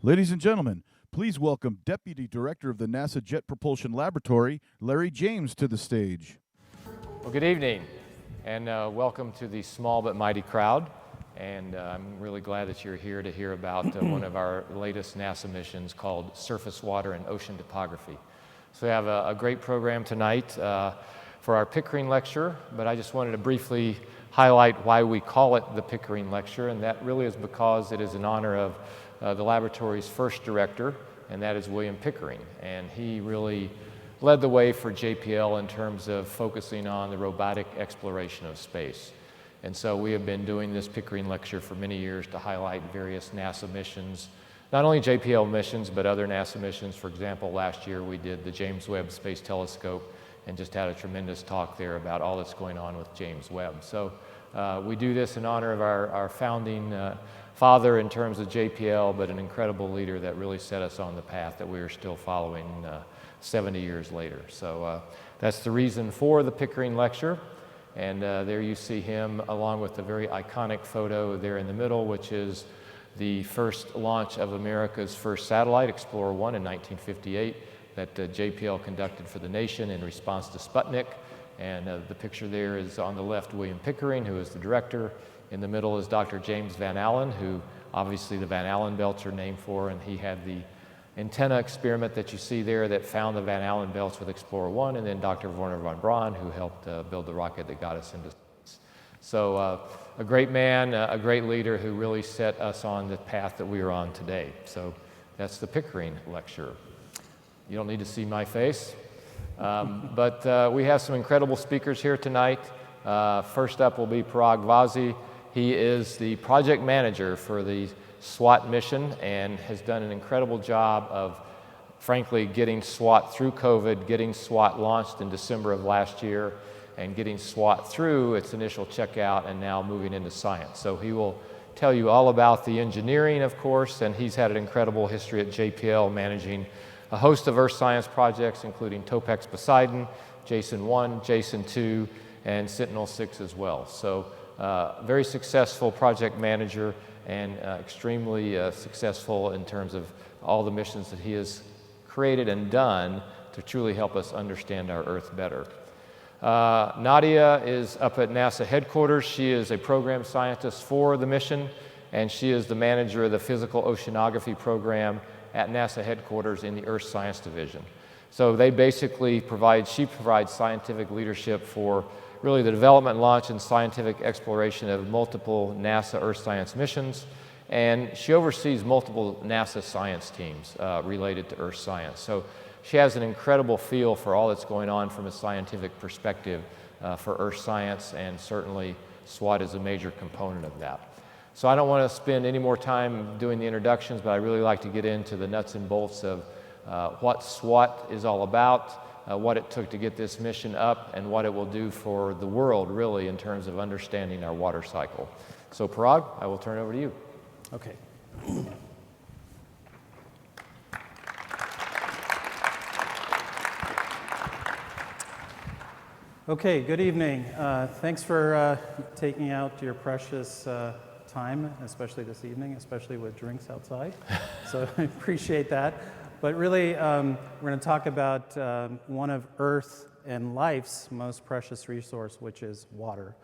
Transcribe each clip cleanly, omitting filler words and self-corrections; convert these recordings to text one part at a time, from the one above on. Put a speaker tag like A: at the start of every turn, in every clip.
A: Ladies and gentlemen, please welcome Deputy Director of the NASA Jet Propulsion Laboratory, Larry James, to the stage.
B: Well, good evening, and welcome to the small but mighty crowd. And I'm really glad that you're here to hear about one of our latest NASA missions called Surface Water and Ocean Topography. So we have a great program tonight for our Pickering Lecture, but I just wanted to briefly highlight why we call it the Pickering Lecture, and that really is because it is in honor of the laboratory's first director, and that is William Pickering. And he really led the way for JPL in terms of focusing on the robotic exploration of space. And so we have been doing this Pickering Lecture for many years to highlight various NASA missions, not only JPL missions, but other NASA missions. For example, last year we did the James Webb Space Telescope and just had a tremendous talk there about all that's going on with James Webb. So we do this in honor of our founding father in terms of JPL, but an incredible leader that really set us on the path that we are still following 70 years later. So that's the reason for the Pickering Lecture. And there you see him along with the very iconic photo there in the middle, which is the first launch of America's first satellite, Explorer 1, in 1958, that JPL conducted for the nation in response to Sputnik. And the picture there is on the left, William Pickering, who is the director. In the middle is Dr. James Van Allen, who obviously the Van Allen belts are named for, and he had the antenna experiment that you see there that found the Van Allen belts with Explorer 1, and then Dr. Wernher von Braun, who helped build the rocket that got us into space. So a great man, a great leader who really set us on the path that we are on today. So that's the Pickering Lecture. You don't need to see my face, but we have some incredible speakers here tonight. First up will be Parag Vaze. He is the project manager for the SWOT mission and has done an incredible job of, frankly, getting SWOT through COVID, getting SWOT launched in December of last year, and getting SWOT through its initial checkout and now moving into science. So he will tell you all about the engineering, of course, and he's had an incredible history at JPL managing a host of Earth science projects, including TOPEX Poseidon, Jason 1, Jason 2, and Sentinel-6 as well. So very successful project manager and extremely successful in terms of all the missions that he has created and done to truly help us understand our Earth better. Nadya is up at NASA headquarters. She is a program scientist for the mission, and she is the manager of the Physical Oceanography program at NASA headquarters in the Earth Science Division. So they basically she provides scientific leadership for really the development, launch, and scientific exploration of multiple NASA Earth science missions, and she oversees multiple NASA science teams related to Earth science. So she has an incredible feel for all that's going on from a scientific perspective for Earth science, and certainly SWOT is a major component of that. So I don't want to spend any more time doing the introductions, but I really like to get into the nuts and bolts of what SWOT is all about, what it took to get this mission up, and what it will do for the world, really, in terms of understanding our water cycle. So Parag, I will turn it over to you.
C: Okay. Okay, good evening. Thanks for taking out your precious time, especially this evening, especially with drinks outside. So I appreciate that. But really, we're going to talk about one of Earth and life's most precious resource, which is water.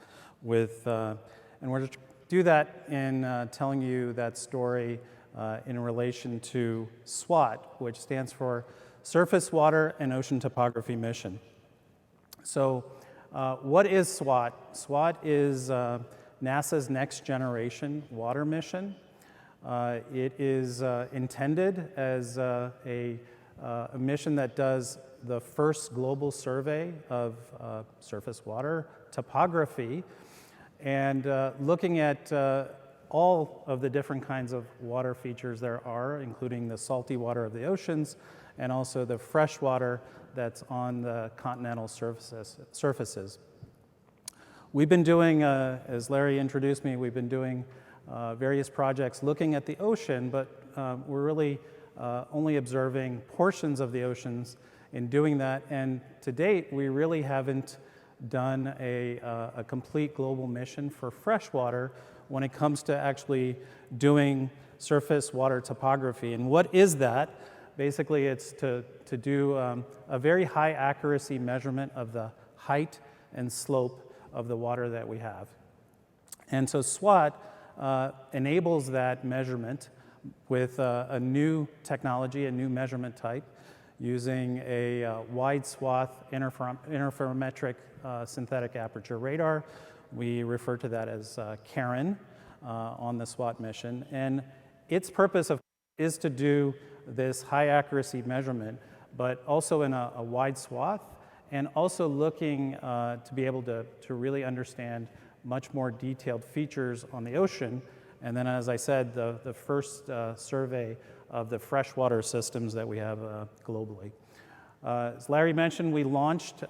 C: And we're going to do that in telling you that story in relation to SWOT, which stands for Surface Water and Ocean Topography Mission. So what is SWOT? SWOT is NASA's next generation water mission. It is intended as a mission that does the first global survey of surface water topography, and looking at all of the different kinds of water features there are, including the salty water of the oceans and also the fresh water that's on the continental surfaces. We've been doing, as Larry introduced me, we've been doing various projects looking at the ocean, but we're really only observing portions of the oceans in doing that. And to date, we really haven't done a complete global mission for freshwater, when it comes to actually doing surface water topography. And what is that? Basically, it's to do a very high accuracy measurement of the height and slope of the water that we have. And so SWOT enables that measurement with a new technology, a new measurement type, using a wide-swath interferometric synthetic aperture radar. We refer to that as KaRIn on the SWOT mission. And its purpose is to do this high accuracy measurement, but also in a wide swath, and also looking to be able to really understand much more detailed features on the ocean. And then, as I said, the first survey of the freshwater systems that we have globally. As Larry mentioned, we launched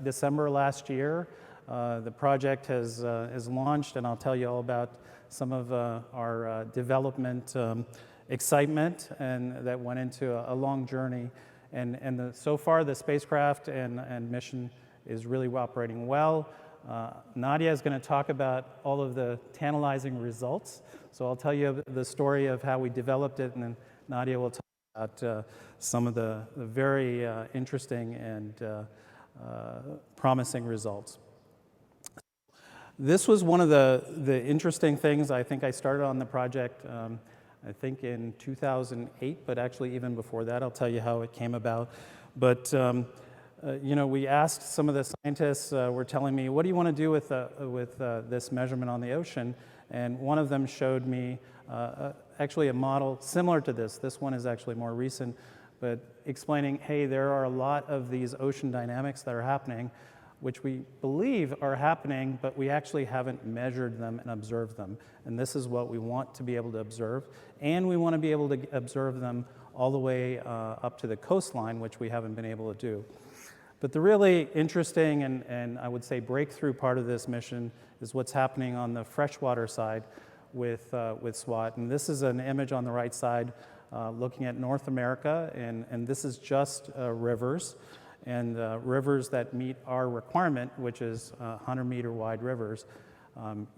C: December last year. The project has launched, and I'll tell you all about some of our development excitement and that went into a long journey. And so far, the spacecraft and mission is really operating well. Nadya is going to talk about all of the tantalizing results. So I'll tell you the story of how we developed it, and then Nadya will talk about some of the very interesting and promising results. This was one of the interesting things. I think I started on the project I think in 2008, but actually even before that. I'll tell you how it came about. But you know, we asked some of the scientists, were telling me, what do you want to do with this measurement on the ocean? And one of them showed me actually a model similar to this. This one is actually more recent, but explaining, hey, there are a lot of these ocean dynamics that are happening, which we believe are happening, but we actually haven't measured them and observed them. And this is what we want to be able to observe. And we want to be able to observe them all the way up to the coastline, which we haven't been able to do. But the really interesting and I would say breakthrough part of this mission is what's happening on the freshwater side with SWOT. And this is an image on the right side looking at North America, and this is just rivers. And rivers that meet our requirement, which is 100-meter wide rivers.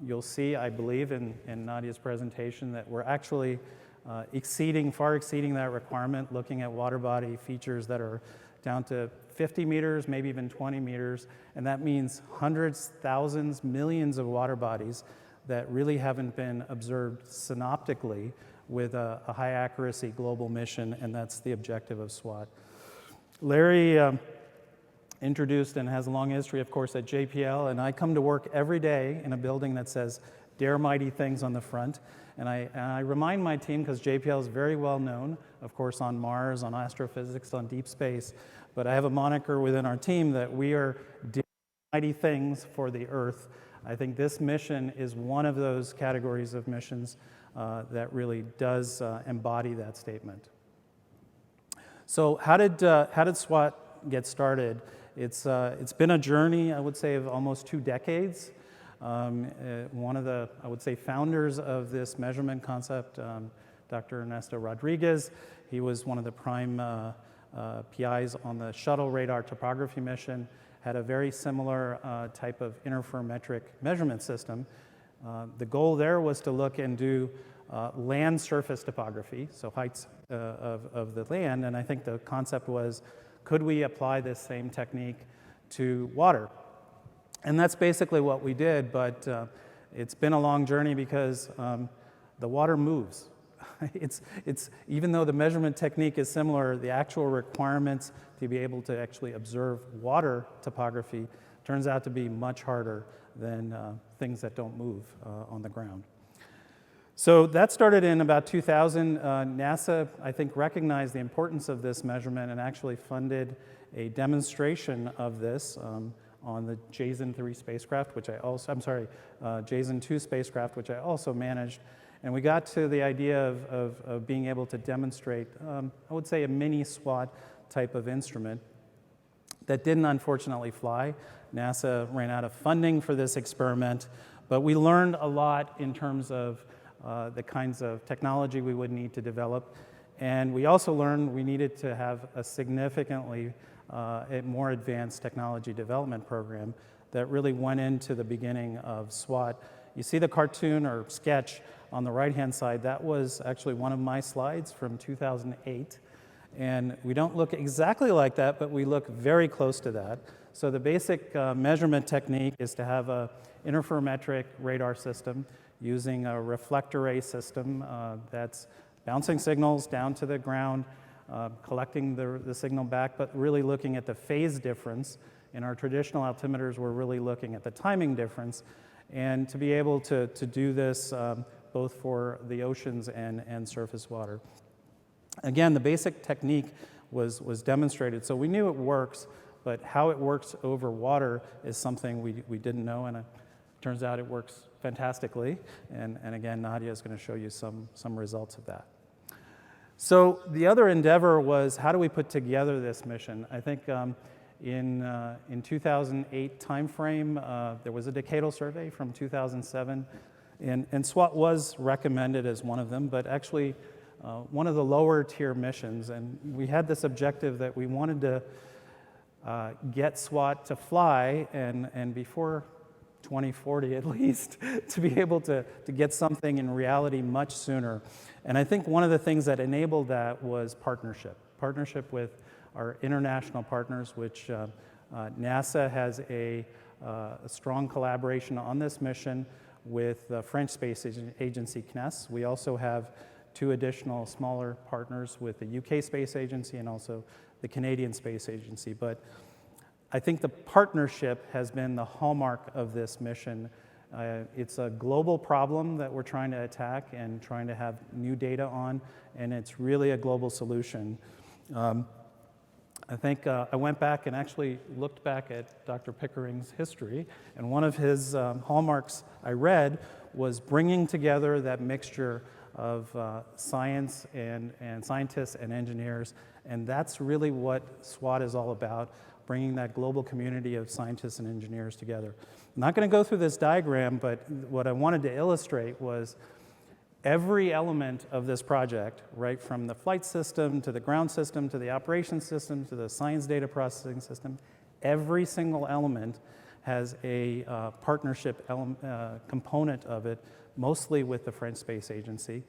C: You'll see, I believe, in Nadya's presentation that we're actually far exceeding that requirement, looking at water body features that are down to 50 meters, maybe even 20 meters. And that means hundreds, thousands, millions of water bodies that really haven't been observed synoptically with a high accuracy global mission, and that's the objective of SWOT. Larry introduced and has a long history, of course, at JPL, and I come to work every day in a building that says, "Dare Mighty Things" on the front. And I remind my team, because JPL is very well known, of course, on Mars, on astrophysics, on deep space, but I have a moniker within our team that we are Dare Mighty Things for the Earth. I think this mission is one of those categories of missions that really does embody that statement. So how did SWOT get started? It's been a journey, I would say, of almost 2 decades. One of the, I would say, founders of this measurement concept, Dr. Ernesto Rodriguez, he was one of the prime PIs on the shuttle radar topography mission, had a very similar type of interferometric measurement system. The goal there was to look and do land surface topography, so heights of the land, and I think the concept was, could we apply this same technique to water? And that's basically what we did, but it's been a long journey because the water moves. Even though the measurement technique is similar, the actual requirements to be able to actually observe water topography turns out to be much harder than things that don't move on the ground. So that started in about 2000. NASA, I think, recognized the importance of this measurement and actually funded a demonstration of this on the JASON 3 spacecraft, which JASON 2 spacecraft, which I also managed. And we got to the idea of being able to demonstrate, I would say, a mini SWOT type of instrument that didn't unfortunately fly. NASA ran out of funding for this experiment, but we learned a lot in terms of the kinds of technology we would need to develop. And we also learned we needed to have a significantly a more advanced technology development program that really went into the beginning of SWOT You see the cartoon or sketch on the right-hand side. That was actually one of my slides from 2008. And we don't look exactly like that, but we look very close to that. So the basic measurement technique is to have an interferometric radar system using a reflect array system that's bouncing signals down to the ground, collecting the signal back, but really looking at the phase difference. In our traditional altimeters, we're really looking at the timing difference. And to be able to do this both for the oceans and surface water. Again, the basic technique was demonstrated, so we knew it works, but how it works over water is something we didn't know, and it turns out it works fantastically. And again, Nadya is going to show you some results of that. So the other endeavor was, how do we put together this mission? I think in 2008 timeframe, there was a decadal survey from 2007, and SWOT was recommended as one of them, but actually one of the lower tier missions. And we had this objective that we wanted to get SWOT to fly, and before 2040 at least, to be able to get something in reality much sooner. And I think one of the things that enabled that was partnership with our international partners, which NASA has a strong collaboration on this mission with the French space agency CNES. We also have 2 additional smaller partners with the UK Space Agency and also the Canadian Space Agency. But I think the partnership has been the hallmark of this mission. It's a global problem that we're trying to attack and trying to have new data on, and it's really a global solution. I think I went back and actually looked back at Dr. Pickering's history, and one of his hallmarks I read was bringing together that mixture of science and scientists and engineers, and that's really what SWOT is all about, bringing that global community of scientists and engineers together. I'm not going to go through this diagram, but what I wanted to illustrate was every element of this project, right from the flight system to the ground system to the operations system to the science data processing system, every single element has a partnership component of it, mostly with the French Space Agency.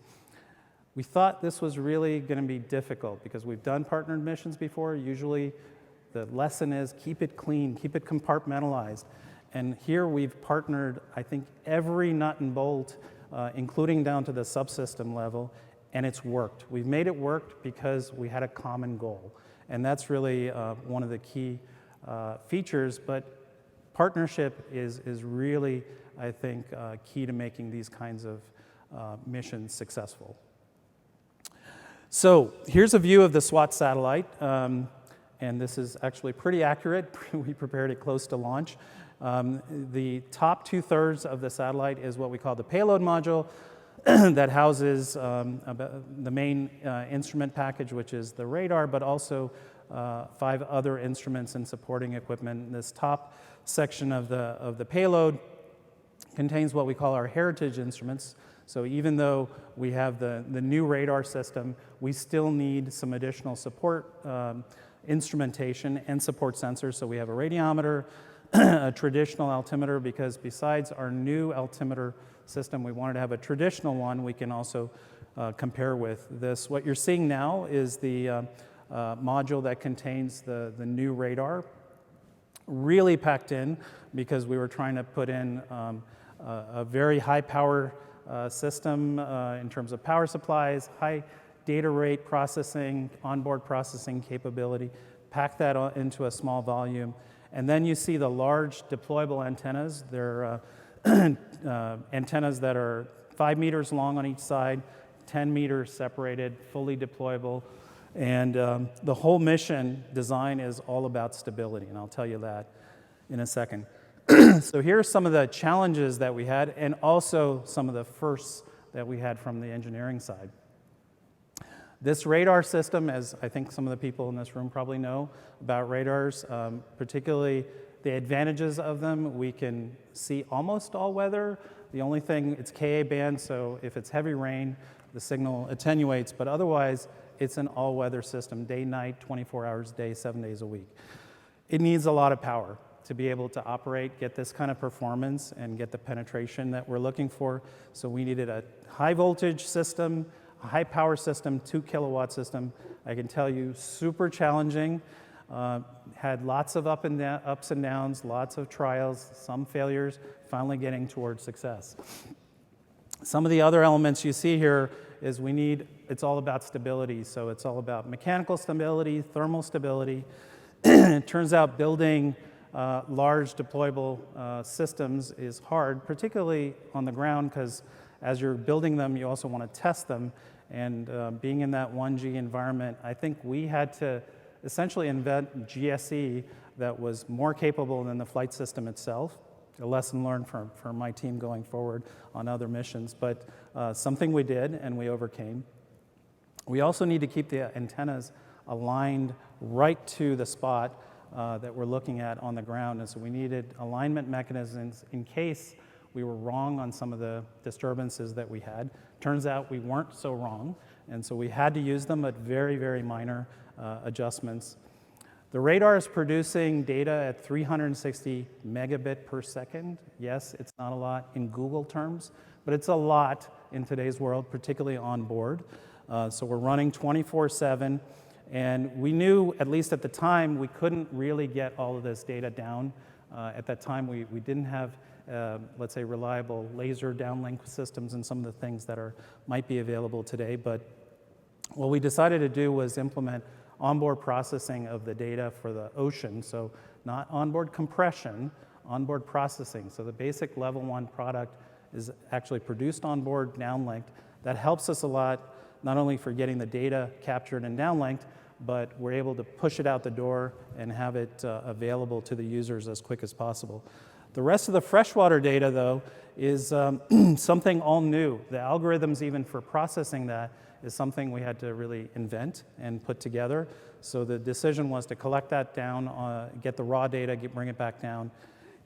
C: We thought this was really going to be difficult because we've done partnered missions before. Usually the lesson is keep it clean, keep it compartmentalized. And here we've partnered, I think, every nut and bolt, including down to the subsystem level, and it's worked. We've made it work because we had a common goal. And that's really one of the key features, but partnership is really, I think, key to making these kinds of missions successful. So here's a view of the SWOT satellite. And this is actually pretty accurate. We prepared it close to launch. The top 2/3 of the satellite is what we call the payload module that houses the main instrument package, which is the radar, but also 5 other instruments and supporting equipment. This top section of the payload contains what we call our heritage instruments. So even though we have the new radar system, we still need some additional support instrumentation and support sensors. So we have a radiometer, a traditional altimeter, because besides our new altimeter system, we wanted to have a traditional one we can also compare with. This, what you're seeing now is the module that contains the new radar, really packed in because we were trying to put in a very high power system in terms of power supplies, high data rate processing, onboard processing capability, pack that into a small volume. And then you see the large deployable antennas. They're antennas that are 5 meters long on each side, 10 meters separated, fully deployable. And the whole mission design is all about stability, and I'll tell you that in a second. So here are some of the challenges that we had, and also some of the firsts that we had from the engineering side. This radar system, as I think some of the people in this room probably know about radars, particularly the advantages of them, we can see almost all weather. The only thing, it's Ka-band, so if it's heavy rain, the signal attenuates, but otherwise, it's an all-weather system, day, night, 24 hours a day, 7 days a week. It needs a lot of power. to be able to operate, get this kind of performance, and get the penetration that we're looking for. So we needed a high voltage system, a high power system, 2 kilowatt system. I can tell you, super challenging. Had lots of ups and downs, lots of trials, some failures, finally getting towards success. Some of the other elements you see here is it's all about stability. So it's all about mechanical stability, thermal stability. It turns out building large deployable systems is hard, particularly on the ground, because as you're building them, you also want to test them. And being in that 1G environment, I think we had to essentially invent GSE that was more capable than the flight system itself. A lesson learned for my team going forward on other missions, but something we did and we overcame. We also need to keep the antennas aligned right to the spot that we're looking at on the ground, and so we needed alignment mechanisms in case we were wrong on some of the disturbances that we had. Turns out we weren't so wrong, and so we had to use them at very, very minor adjustments. The radar is producing data at 360 megabit per second. Yes, it's not a lot in Google terms, but it's a lot in today's world, particularly on board. So we're running 24/7, and we knew, at least at the time, we couldn't really get all of this data down. At that time, we didn't have, let's say, reliable laser downlink systems and some of the things that might be available today. But what we decided to do was implement onboard processing of the data for the ocean. So not onboard compression, onboard processing. So the basic level 1 product is actually produced on board, downlinked. That helps us a lot, not only for getting the data captured and downlinked, but we're able to push it out the door and have it available to the users as quick as possible. The rest of the freshwater data, though, is something all new. The algorithms even for processing that is something we had to really invent and put together. So the decision was to collect that down, get the raw data, bring it back down.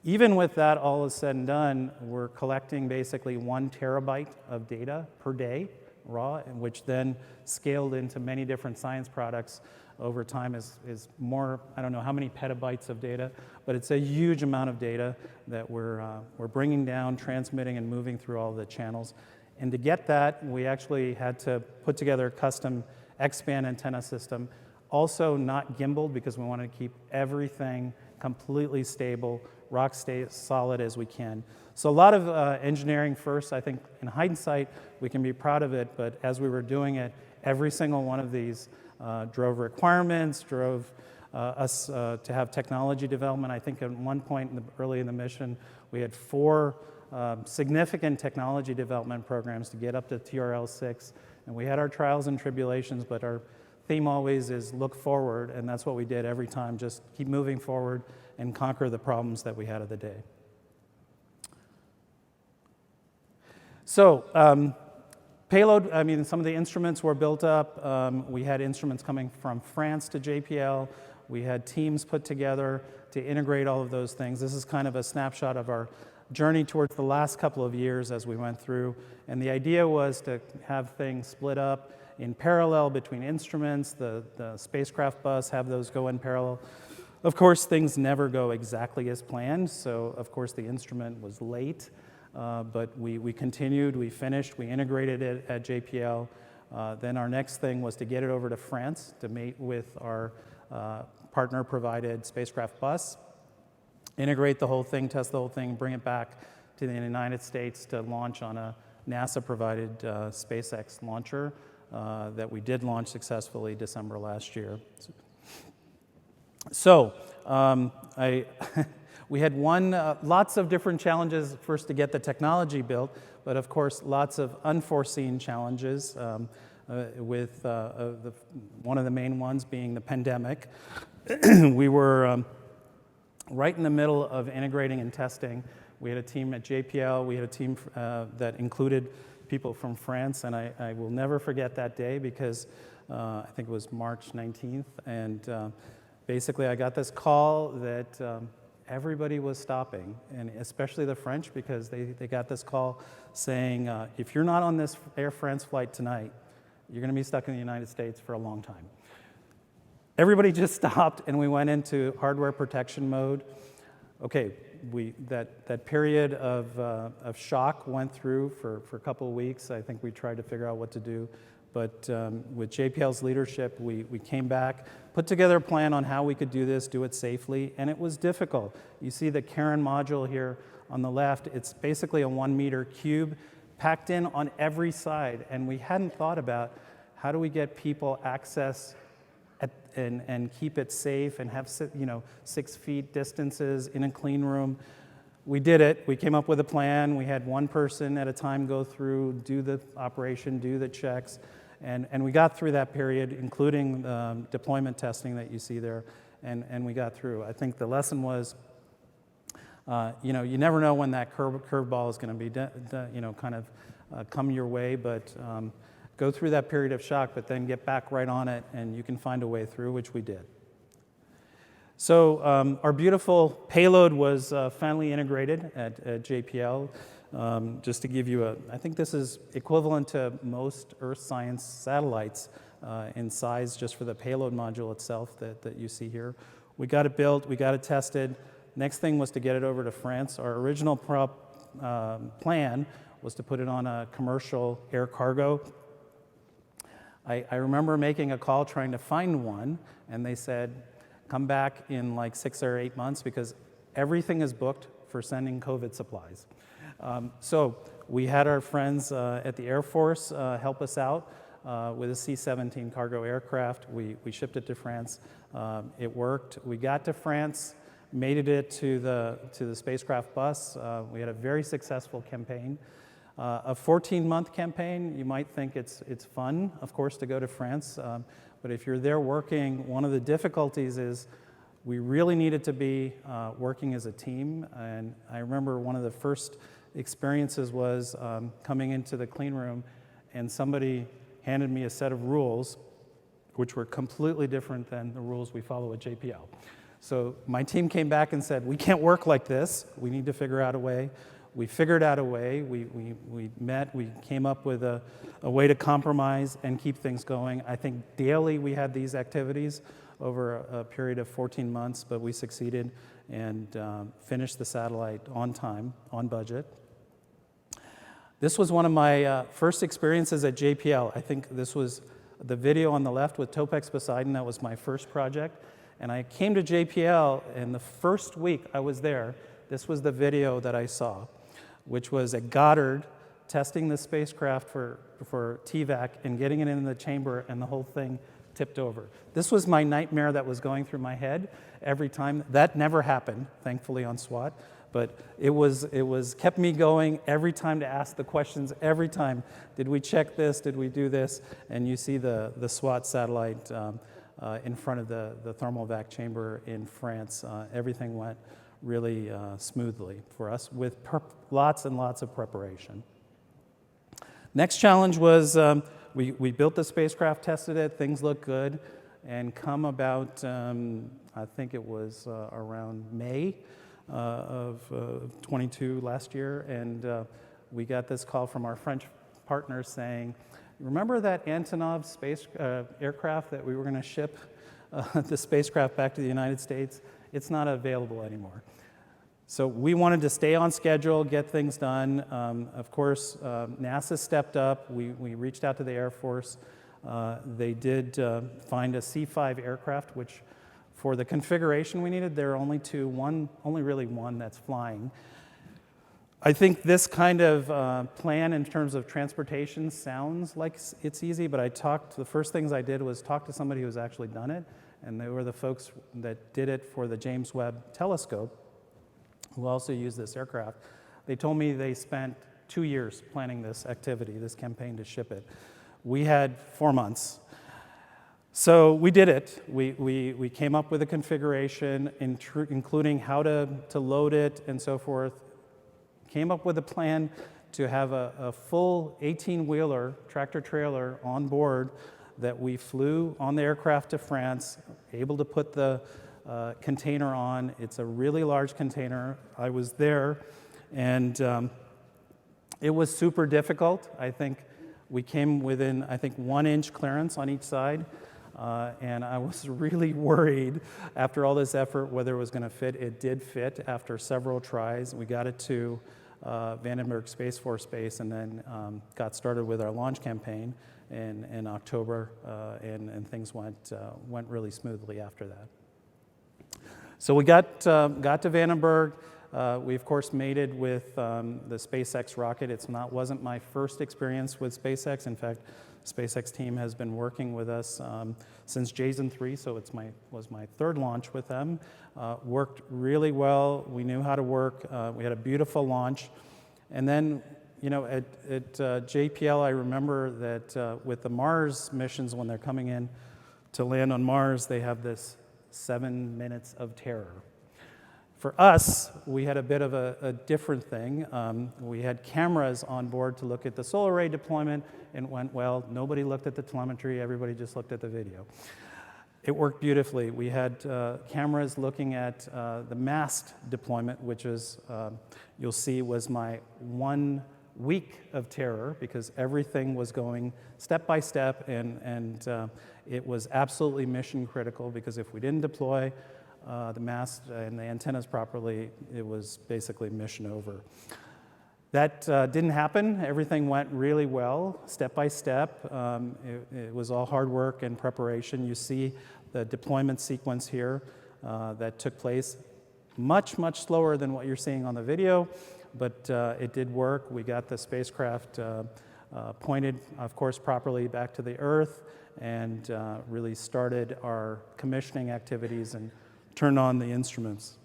C: Even with that all is said and done, we're collecting basically 1 terabyte of data per day, raw, which then scaled into many different science products over time is more, I don't know how many petabytes of data, but it's a huge amount of data that we're bringing down, transmitting, and moving through all the channels. And to get that, we actually had to put together a custom X-band antenna system, also not gimbaled because we wanted to keep everything completely stable, rock solid as we can. So a lot of engineering first. I think in hindsight, we can be proud of it, but as we were doing it, every single one of these drove requirements, drove us to have technology development. I think at one point early in the mission, we had 4 significant technology development programs to get up to TRL-6, and we had our trials and tribulations, but our theme always is look forward, and that's what we did every time, just keep moving forward and conquer the problems that we had of the day. So payload, I mean, some of the instruments were built up. We had instruments coming from France to JPL. We had teams put together to integrate all of those things. This is kind of a snapshot of our journey towards the last couple of years as we went through. And the idea was to have things split up in parallel between instruments, the spacecraft bus, have those go in parallel. Of course, things never go exactly as planned, so of course the instrument was late, but we continued, we finished, we integrated it at JPL. Then our next thing was to get it over to France to meet with our partner-provided spacecraft bus, integrate the whole thing, test the whole thing, bring it back to the United States to launch on a NASA-provided SpaceX launcher that we did launch successfully December last year. So we had lots of different challenges first to get the technology built, but of course lots of unforeseen challenges with one of the main ones being the pandemic. We were right in the middle of integrating and testing. We had a team at JPL, we had a team that included people from France, and I will never forget that day because I think it was March 19th, and basically I got this call that everybody was stopping, and especially the French, because they got this call saying, if you're not on this Air France flight tonight, you're gonna be stuck in the United States for a long time. Everybody just stopped, and we went into hardware protection mode. okay, that period of shock went through for a couple of weeks. I think we tried to figure out what to do. But with JPL's leadership, we came back, put together a plan on how we could do this, do it safely, and it was difficult. You see the KaRIn module here on the left. It's basically a 1 meter cube packed in on every side, and we hadn't thought about how do we get people access and keep it safe and have 6 feet distances in a clean room. We did it. We came up with a plan. We had one person at a time go through, do the operation, do the checks, and we got through that period, including deployment testing that you see there, and we got through. I think the lesson was, you never know when that curveball is going to be, come your way, but go through that period of shock, but then get back right on it, and you can find a way through, which we did. So our beautiful payload was finally integrated at JPL. Just to give you I think this is equivalent to most Earth science satellites in size just for the payload module itself that you see here. We got it built, we got it tested. Next thing was to get it over to France. Our original plan was to put it on a commercial air cargo. I remember making a call trying to find one, and they said, come back in like 6 or 8 months because everything is booked for sending COVID supplies. So we had our friends at the Air Force help us out with a C-17 cargo aircraft. We shipped it to France. It worked. We got to France, made it to the spacecraft bus. We had a very successful campaign. A 14-month campaign, you might think it's fun, of course, to go to France. But if you're there working, one of the difficulties is we really needed to be working as a team. And I remember one of the first experiences was coming into the clean room, and somebody handed me a set of rules which were completely different than the rules we follow at JPL. So my team came back and said, we can't work like this. We need to figure out a way. We figured out a way. We met. We came up with a way to compromise and keep things going. I think daily we had these activities over a period of 14 months, but we succeeded and finished the satellite on time, on budget. This was one of my first experiences at JPL. I think this was the video on the left with Topex Poseidon. That was my first project. And I came to JPL, and the first week I was there, this was the video that I saw, which was at Goddard testing the spacecraft for TVAC and getting it in the chamber, and the whole thing tipped over. This was my nightmare that was going through my head every time. That never happened, thankfully, on SWOT, but it kept me going every time to ask the questions, every time. Did we check this? Did we do this? And you see the SWOT satellite in front of the thermal vac chamber in France. Everything went really smoothly for us with lots and lots of preparation. Next challenge was we built the spacecraft, tested it, things looked good, and come about, I think it was around May of 22 last year, and we got this call from our French partners saying, remember that Antonov aircraft that we were going to ship the spacecraft back to the United States? It's not available anymore. So we wanted to stay on schedule, get things done. Of course, NASA stepped up. We reached out to the Air Force. They did find a C-5 aircraft, which for the configuration we needed, there are only only really one that's flying. I think this kind of plan in terms of transportation sounds like it's easy, but the first things I did was talk to somebody who's actually done it, and they were the folks that did it for the James Webb Telescope, who also used this aircraft. They told me they spent 2 years planning this activity, this campaign to ship it. We had 4 months. So we did it. We came up with a configuration, including how to load it and so forth. Came up with a plan to have a full 18-wheeler tractor trailer on board that we flew on the aircraft to France, able to put the container on. It's a really large container. I was there, and it was super difficult. I think we came within, 1 inch clearance on each side. And I was really worried after all this effort whether it was going to fit. It did fit after several tries. We got it to Vandenberg Space Force Base and then got started with our launch campaign in October, and things went really smoothly after that. So we got to Vandenberg. We, of course, mated with the SpaceX rocket. Wasn't my first experience with SpaceX. In fact, SpaceX team has been working with us since JASON 3, so was my third launch with them. Worked really well. We knew how to work. We had a beautiful launch. And then, you know, at JPL, I remember that with the Mars missions, when they're coming in to land on Mars, they have this 7 minutes of terror. For us, we had a bit of a different thing. We had cameras on board to look at the solar array deployment, and it went well. Nobody looked at the telemetry, everybody just looked at the video. It worked beautifully. We had cameras looking at the mast deployment, which is, you'll see, was my 1 week of terror, because everything was going step by step, and it was absolutely mission critical, because if we didn't deploy the mast and the antennas properly, it was basically mission over. That didn't happen. Everything went really well, step by step. It was all hard work and preparation. You see the deployment sequence here that took place much, much slower than what you're seeing on the video, but it did work. We got the spacecraft pointed, of course, properly back to the Earth, and really started our commissioning activities and turned on the instruments.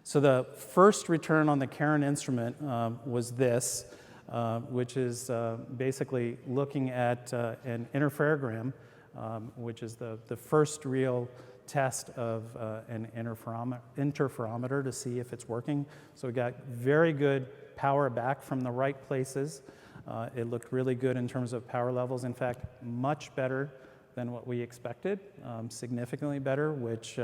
C: So the first return on the KaRIn instrument was this, which is basically looking at an interferogram, which is the first real test of an interferometer to see if it's working. So we got very good power back from the right places. It looked really good in terms of power levels. In fact, much better than what we expected, significantly better, which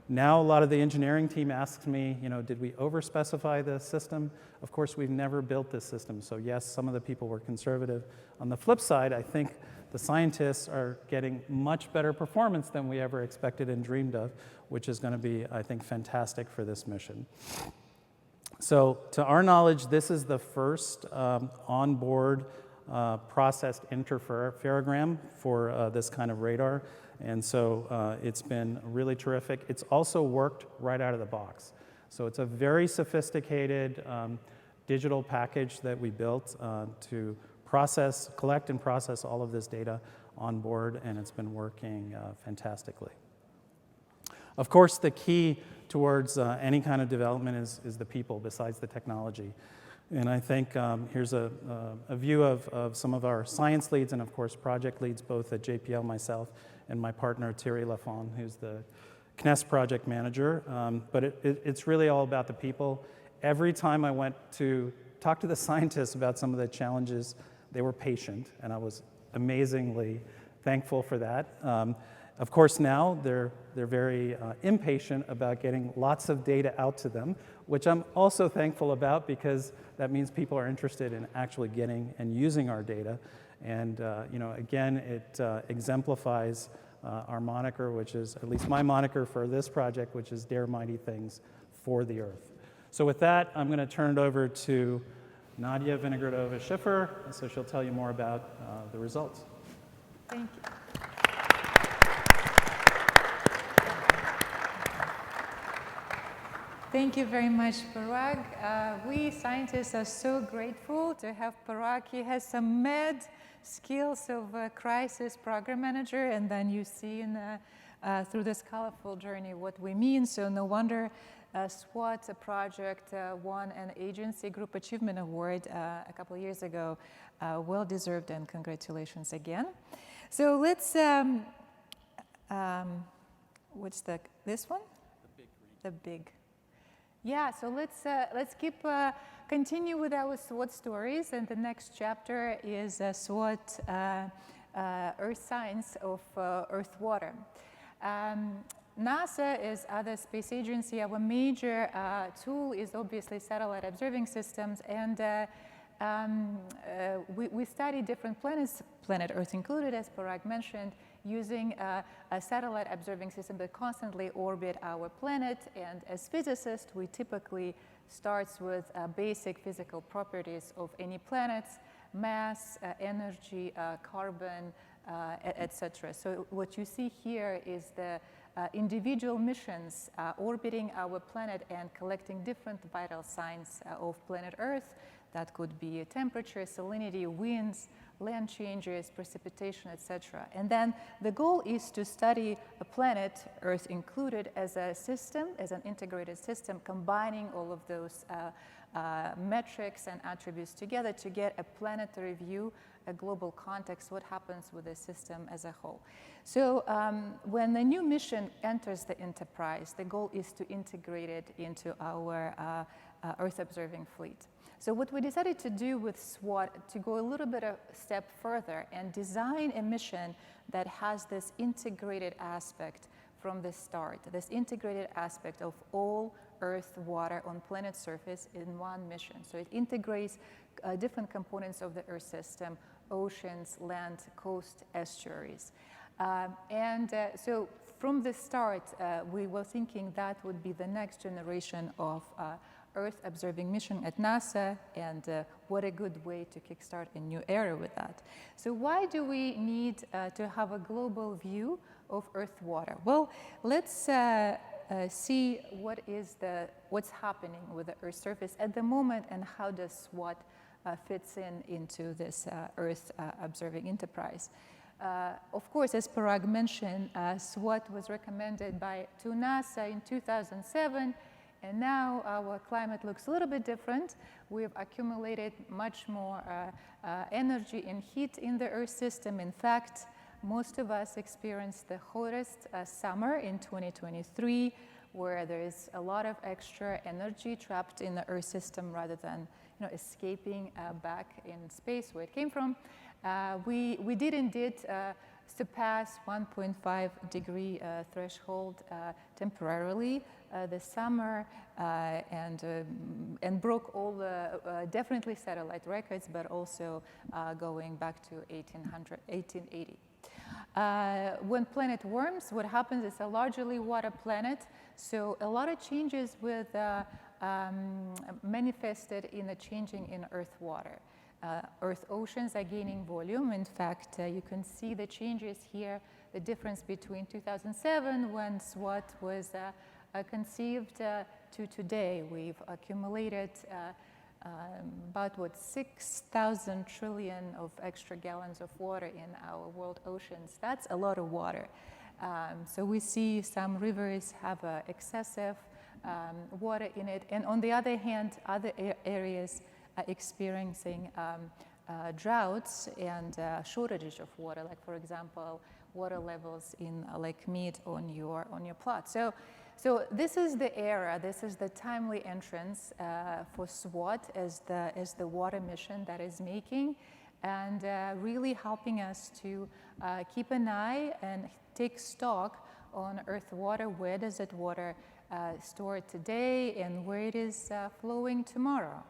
C: now a lot of the engineering team asks me, you know, did we over-specify the system? Of course, we've never built this system, so yes, some of the people were conservative. On the flip side, I think the scientists are getting much better performance than we ever expected and dreamed of, which is going to be, I think, fantastic for this mission. So to our knowledge, this is the first onboard processed interferogram for this kind of radar, and so it's been really terrific. It's also worked right out of the box. So it's a very sophisticated digital package that we built to collect and process all of this data on board, and it's been working fantastically. Of course, the key towards any kind of development is the people besides the technology. And I think here's a view of some of our science leads and, of course, project leads, both at JPL, myself, and my partner, Thierry Lafon, who's the CNES project manager. But it's really all about the people. Every time I went to talk to the scientists about some of the challenges, they were patient, and I was amazingly thankful for that. Of course, now they're very impatient about getting lots of data out to them, which I'm also thankful about, because that means people are interested in actually getting and using our data. And you know, again, it exemplifies our moniker, which is at least my moniker for this project, which is Dare Mighty Things for the Earth. So with that, I'm going to turn it over to Nadya Vinogradova Shiffer, so she'll tell you more about the results.
D: Thank you. Thank you very much, Parag. We scientists are so grateful to have Parag. He has some mad skills of a crisis program manager, and then you see through this colorful journey what we mean. So no wonder SWOT project won an agency group achievement award a couple of years ago. Well deserved, and congratulations again. So let's, what's this one? The big. Yeah, so let's continue with our SWOT stories, and the next chapter is SWOT Earth Science of Earth Water. NASA is other space agency. Our major tool is obviously satellite observing systems, and we study different planets, planet Earth included, as Parag mentioned, using a satellite observing system that constantly orbit our planet. And as physicists, we typically start with basic physical properties of any planets: mass, energy, carbon, etc. So what you see here is the individual missions orbiting our planet and collecting different vital signs of planet Earth. That could be temperature, salinity, winds, land changes, precipitation, etc. And then the goal is to study a planet, Earth included, as a system, as an integrated system, combining all of those metrics and attributes together to get a planetary view, a global context, what happens with the system as a whole. So when the new mission enters the enterprise, the goal is to integrate it into our Earth observing fleet. So what we decided to do with SWOT, to go a little bit a step further and design a mission that has this integrated aspect from the start, this integrated aspect of all Earth water on planet surface in one mission. So it integrates different components of the Earth system: oceans, land, coast, estuaries. So from the start, we were thinking that would be the next generation of Earth observing mission at NASA, and what a good way to kickstart a new era with that. So why do we need to have a global view of Earth water? Well, let's see what's happening with the Earth surface at the moment and how does SWOT fits into this Earth observing enterprise. Of course, as Parag mentioned, SWOT was recommended to NASA in 2007. And now our climate looks a little bit different. We've accumulated much more energy and heat in the Earth system. In fact, most of us experienced the hottest summer in 2023, where there is a lot of extra energy trapped in the Earth system rather than escaping back in space where it came from. We did indeed surpass 1.5 degree threshold temporarily this summer and broke all the definitely satellite records, but also going back to 1880. When planet warms, what happens is a largely water planet, so a lot of changes with manifested in the changing in Earth water. Earth oceans are gaining volume. In fact, you can see the changes here, the difference between 2007, when SWOT was conceived, to today. We've accumulated about 6,000 trillion of extra gallons of water in our world oceans. That's a lot of water. So we see some rivers have excessive water in it, and on the other hand, other areas are experiencing droughts and shortages of water, like, for example, water levels in Lake Mead on your plot. So this is the era, this is the timely entrance for SWOT as the water mission that is making, and really helping us to keep an eye and take stock on Earth water. Where does that water stored today, and where it is flowing tomorrow?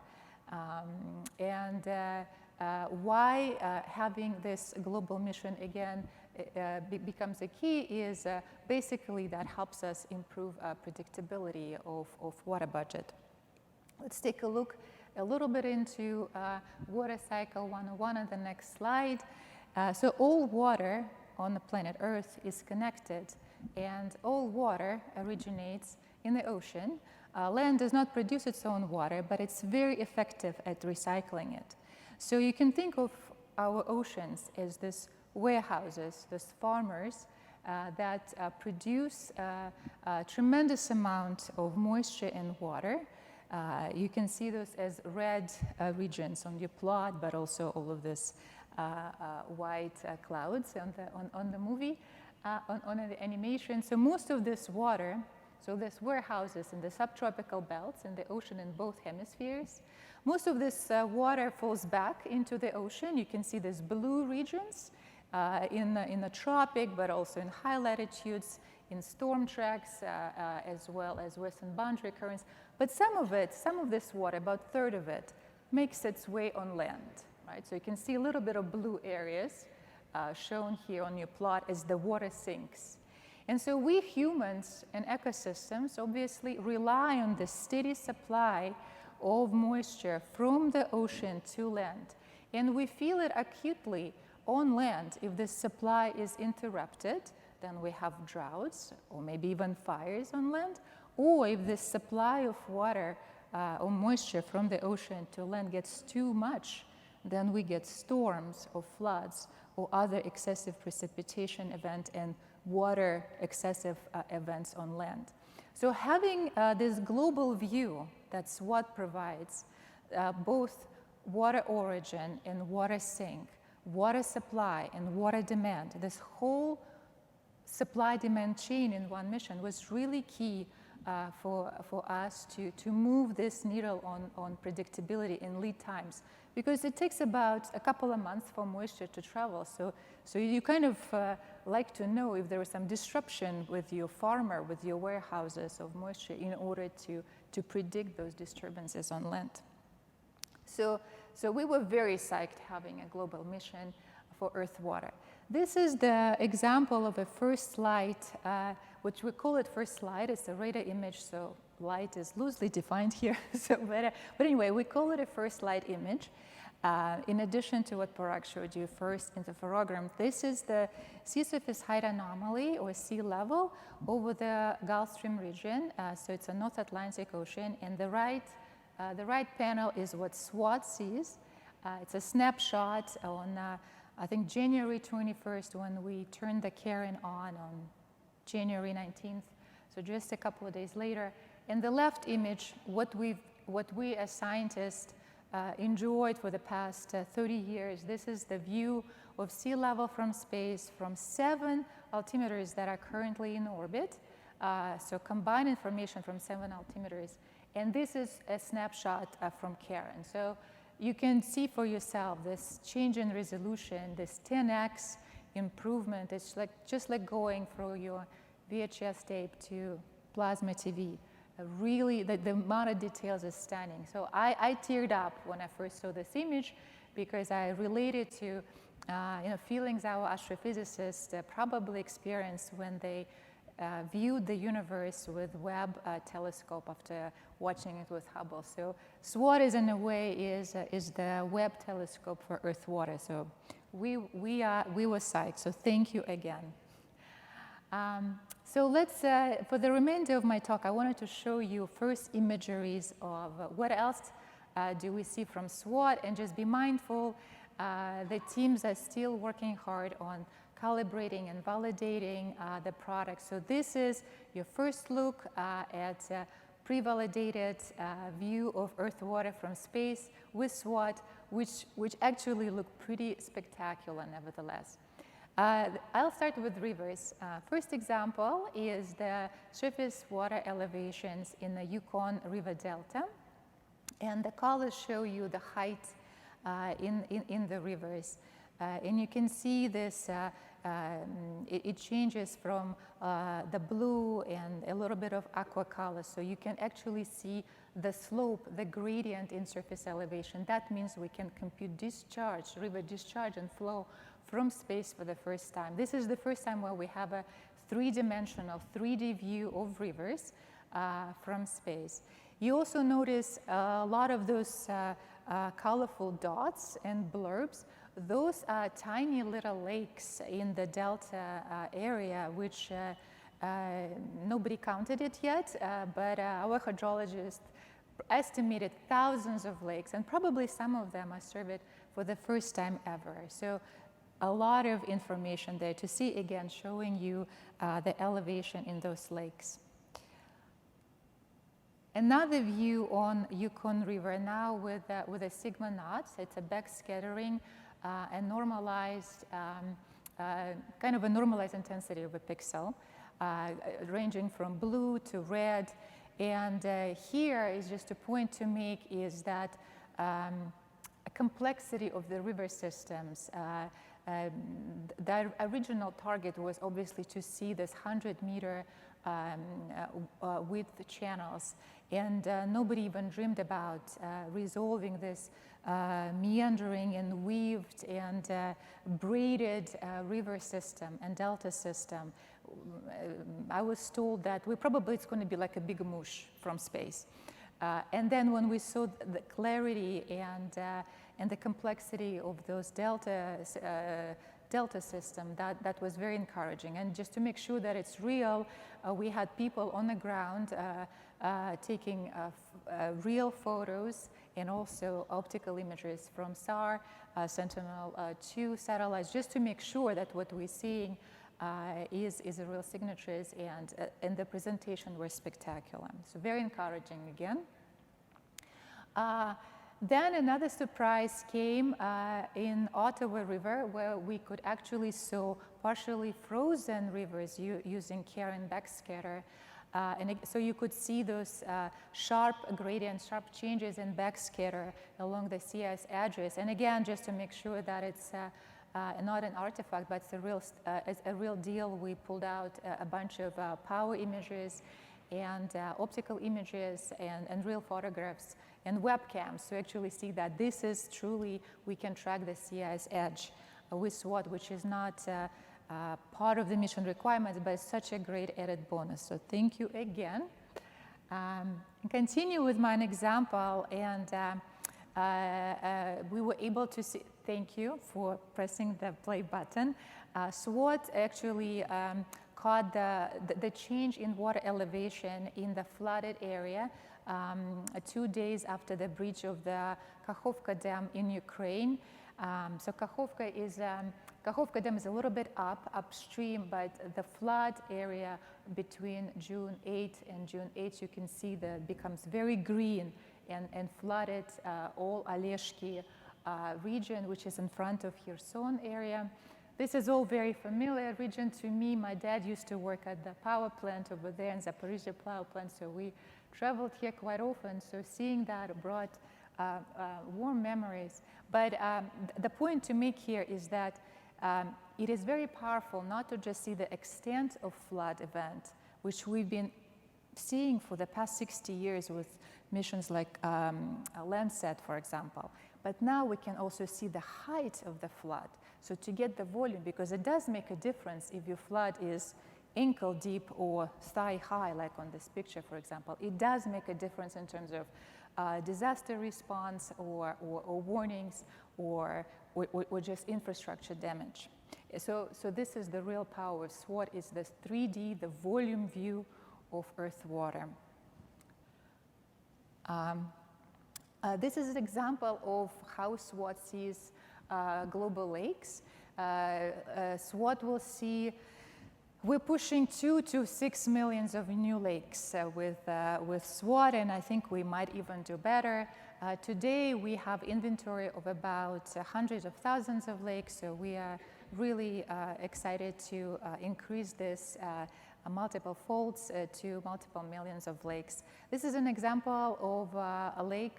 D: Why having this global mission again becomes a key is basically that helps us improve predictability of water budget. Let's take a look a little bit into water cycle 101 on the next slide. So all water on the planet Earth is connected, and all water originates in the ocean. Land does not produce its own water, but it's very effective at recycling it. So you can think of our oceans as these warehouses, these farmers that produce a tremendous amount of moisture and water. You can see those as red regions on your plot, but also all of this white clouds on the movie, on the animation. So most of this water, so there's warehouses in the subtropical belts in the ocean in both hemispheres. Most of this water falls back into the ocean. You can see these blue regions in the tropic, but also in high latitudes, in storm tracks, as well as western boundary currents. But some of this water, about a third of it, makes its way on land, right? So you can see a little bit of blue areas shown here on your plot as the water sinks. And so we humans and ecosystems obviously rely on the steady supply of moisture from the ocean to land. And we feel it acutely on land. If the supply is interrupted, then we have droughts or maybe even fires on land. Or if the supply of water or moisture from the ocean to land gets too much, then we get storms or floods or other excessive precipitation event and water excessive events on land. So having this global view that SWOT provides, both water origin and water sink, water supply and water demand, this whole supply-demand chain in one mission was really key for us to move this needle on predictability in lead times, because it takes about a couple of months for moisture to travel. So you kind of like to know if there is some disruption with your farmer, with your warehouses of moisture in order to predict those disturbances on land. So we were very psyched having a global mission for Earth water. This is the example of a first light, which we call it first light. It's a radar image, so light is loosely defined here. But anyway, we call it a first light image. In addition to what Parag showed you first, interferogram, this is the sea surface height anomaly, or sea level, over the Gulf Stream region. So it's a North Atlantic Ocean, and the right panel is what SWOT sees. It's a snapshot on, I think, January 21st, when we turned the KaRIn on January 19th, so just a couple of days later. And the left image, what we as scientists enjoyed for the past 30 years. This is the view of sea level from space from 7 altimeters that are currently in orbit. So combined information from 7 altimeters. And this is a snapshot from KaRIn. So you can see for yourself this change in resolution, this 10x improvement. It's just like going through your VHS tape to plasma TV. Really, the amount of details is stunning. So I teared up when I first saw this image, because I related to feelings our astrophysicists probably experienced when they viewed the universe with Webb telescope after watching it with Hubble. So SWOT is, in a way, is the Webb telescope for Earth water. So we were psyched. So thank you again. So let's, for the remainder of my talk, I wanted to show you first imageries of what else do we see from SWOT, and just be mindful the teams are still working hard on calibrating and validating the product. So this is your first look at a pre-validated view of Earth water from space with SWOT, which actually look pretty spectacular nevertheless. I'll start with rivers. First example is the surface water elevations in the Yukon River Delta. And the colors show you the height in the rivers. And you can see this, it changes from the blue and a little bit of aqua color. So you can actually see the slope, the gradient in surface elevation. That means we can compute discharge, river discharge and flow from space for the first time. This is the first time where we have a three-dimensional, 3D view of rivers from space. You also notice a lot of those colorful dots and blurbs. Those are tiny little lakes in the Delta area, which nobody counted it yet, but our hydrologists estimated thousands of lakes, and probably some of them are surveyed for the first time ever. So a lot of information there to see, again, showing you the elevation in those lakes. Another view on Yukon River now with a sigma knots. It's a backscattering and normalized, kind of a normalized intensity of a pixel, ranging from blue to red. And here is just a point to make is that a complexity of the river systems. The original target was obviously to see this 100-meter width channels. And nobody even dreamed about resolving this meandering and weaved and braided river system and delta system. I was told that it's going to be like a big mush from space. And then when we saw the clarity and the complexity of those delta system, that was very encouraging. And just to make sure that it's real, we had people on the ground taking real photos and also optical images from SAR, Sentinel-2 satellites, just to make sure that what we're seeing is a real signatures, and the presentation were spectacular. So very encouraging again. Then another surprise came in Ottawa River, where we could actually saw partially frozen rivers using KaRIn backscatter. So you could see those sharp gradients, sharp changes in backscatter along the CNES edges. And again, just to make sure that it's not an artifact, but it's a real deal, we pulled out a bunch of power images and optical images and real photographs and webcams to actually see that this is truly, we can track the CNES edge with SWOT, which is not part of the mission requirements, but it's such a great added bonus. So thank you again. Continue with my example, and we were able to see, thank you for pressing the play button. SWOT actually caught the change in water elevation in the flooded area 2 days after the breach of the Kakhovka Dam in Ukraine. So Kakhovka Dam is a little bit upstream, but the flood area between June 8th and June 8th, you can see that becomes very green and flooded all Oleshki region, which is in front of Kherson area. This is all very familiar region to me. My dad used to work at the power plant over there in Zaporizhzhia power plant, so we traveled here quite often. So seeing that brought warm memories. But the point to make here is that it is very powerful not to just see the extent of flood event, which we've been seeing for the past 60 years with missions like Landsat, for example. But now we can also see the height of the flood. So to get the volume, because it does make a difference if your flood is ankle deep or thigh high, like on this picture, for example. It does make a difference in terms of disaster response or warnings or just infrastructure damage. So this is the real power of SWOT, is this 3D, the volume view of Earth water. This is an example of how SWOT sees global lakes. SWOT will see, we're pushing 2 to 6 million of new lakes with SWOT, and I think we might even do better. Today we have inventory of about hundreds of thousands of lakes, so we are really excited to increase this multiple folds to multiple millions of lakes. This is an example of a lake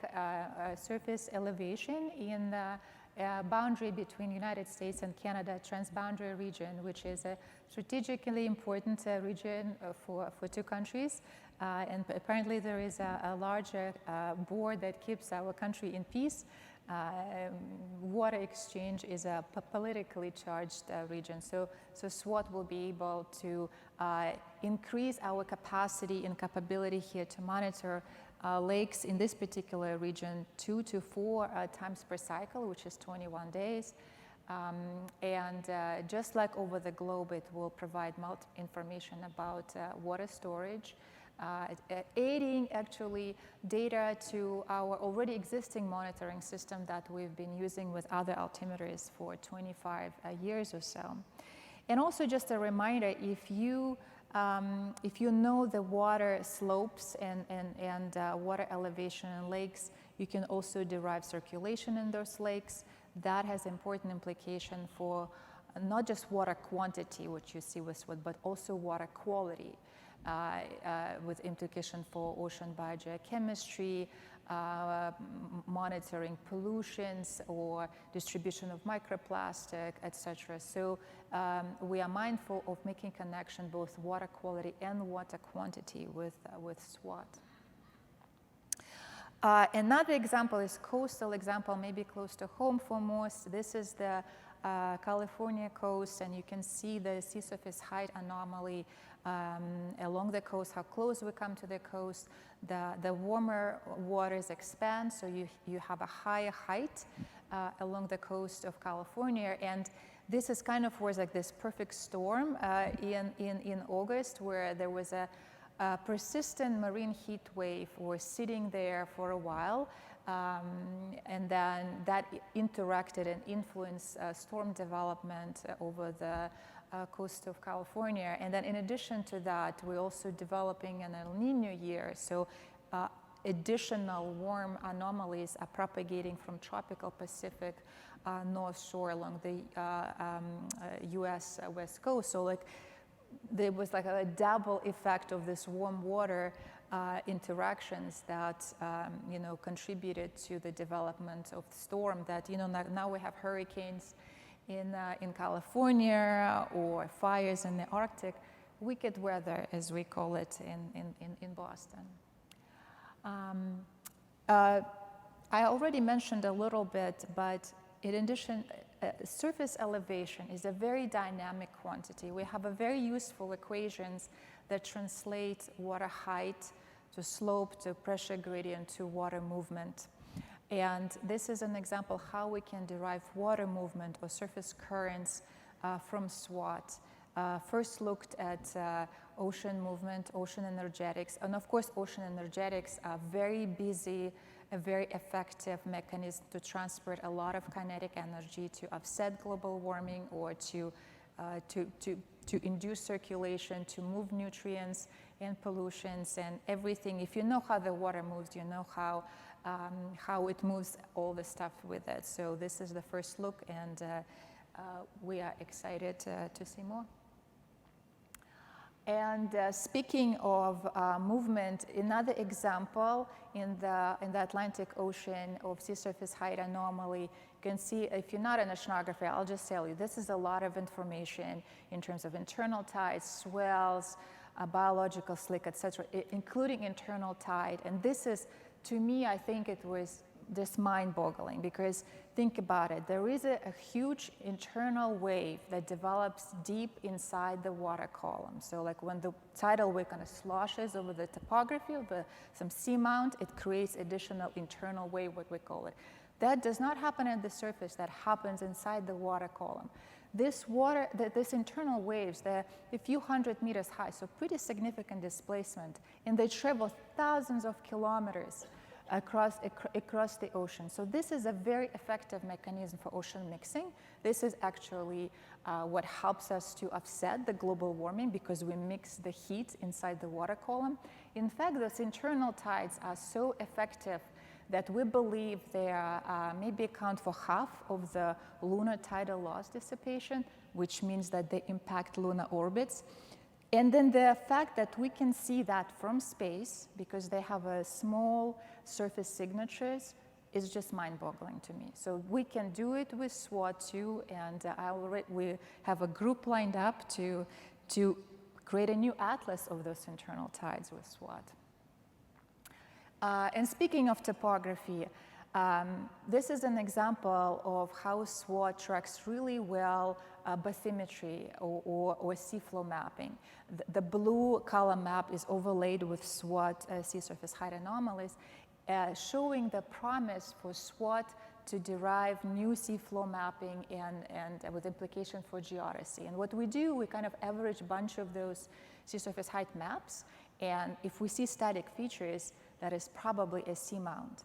D: surface elevation in the boundary between United States and Canada, transboundary region, which is a strategically important region for two countries. And apparently there is a larger board that keeps our country in peace. Water exchange is a politically charged region. So SWOT will be able to increase our capacity and capability here to monitor lakes in this particular region 2 to 4 times per cycle, which is 21 days. And just like over the globe, it will provide information about water storage, aiding actually data to our already existing monitoring system that we've been using with other altimeters for 25 years or so. And also just a reminder, if you know the water slopes and water elevation in lakes, you can also derive circulation in those lakes. That has important implication for not just water quantity, which you see with SWOT, but also water quality, with implication for ocean biogeochemistry, monitoring pollutions or distribution of microplastic, etc. So we are mindful of making connection both water quality and water quantity with SWOT. Another example is coastal example, maybe close to home for most. This is the California coast, and you can see the sea surface height anomaly along the coast, how close we come to the coast. The warmer waters expand, so you have a higher height along the coast of California. And this is kind of was like this perfect storm in August, where there was a persistent marine heat wave was sitting there for a while, and then that interacted and influenced storm development over the coast of California. And then in addition to that, we're also developing an El Nino year, so additional warm anomalies are propagating from tropical Pacific North Shore along the US West Coast. So like there was like a double effect of this warm water interactions that contributed to the development of the storm that now we have hurricanes in California or fires in the Arctic, wicked weather as we call it in Boston. I already mentioned a little bit, but in addition, surface elevation is a very dynamic quantity. We have a very useful equations that translate water height to slope, to pressure gradient, to water movement. And this is an example how we can derive water movement or surface currents from SWOT. First looked at ocean movement, ocean energetics, and of course ocean energetics are very busy, a very effective mechanism to transport a lot of kinetic energy to offset global warming or to induce circulation, to move nutrients and pollutions and everything. If you know how the water moves, you know how it moves all the stuff with it. So this is the first look, and we are excited to see more. And speaking of movement, another example in the Atlantic Ocean of sea surface height anomaly, you can see, if you're not an oceanographer, I'll just tell you, this is a lot of information in terms of internal tides, swells, biological slick, etc., including internal tide. And this is, to me, I think it was just mind-boggling, because think about it. There is a huge internal wave that develops deep inside the water column. So like when the tidal wave kind of sloshes over the topography of some seamount, it creates additional internal wave, what we call it. That does not happen at the surface. That happens inside the water column. This internal waves, they're a few hundred meters high, so pretty significant displacement, and they travel thousands of kilometers across the ocean. So this is a very effective mechanism for ocean mixing. This is actually what helps us to offset the global warming, because we mix the heat inside the water column. In fact, those internal tides are so effective that we believe they maybe account for half of the lunar tidal loss dissipation, which means that they impact lunar orbits. And then the fact that we can see that from space, because they have a small surface signatures, is just mind-boggling to me. So we can do it with SWOT too, and we have a group lined up to create a new atlas of those internal tides with SWOT. And speaking of topography, this is an example of how SWOT tracks really well bathymetry or seaflow mapping. The blue column map is overlaid with SWOT sea surface height anomalies, showing the promise for SWOT to derive new seaflow mapping and with implication for geodesy. And what we do, we kind of average a bunch of those sea surface height maps, and if we see static features, that is probably a seamount.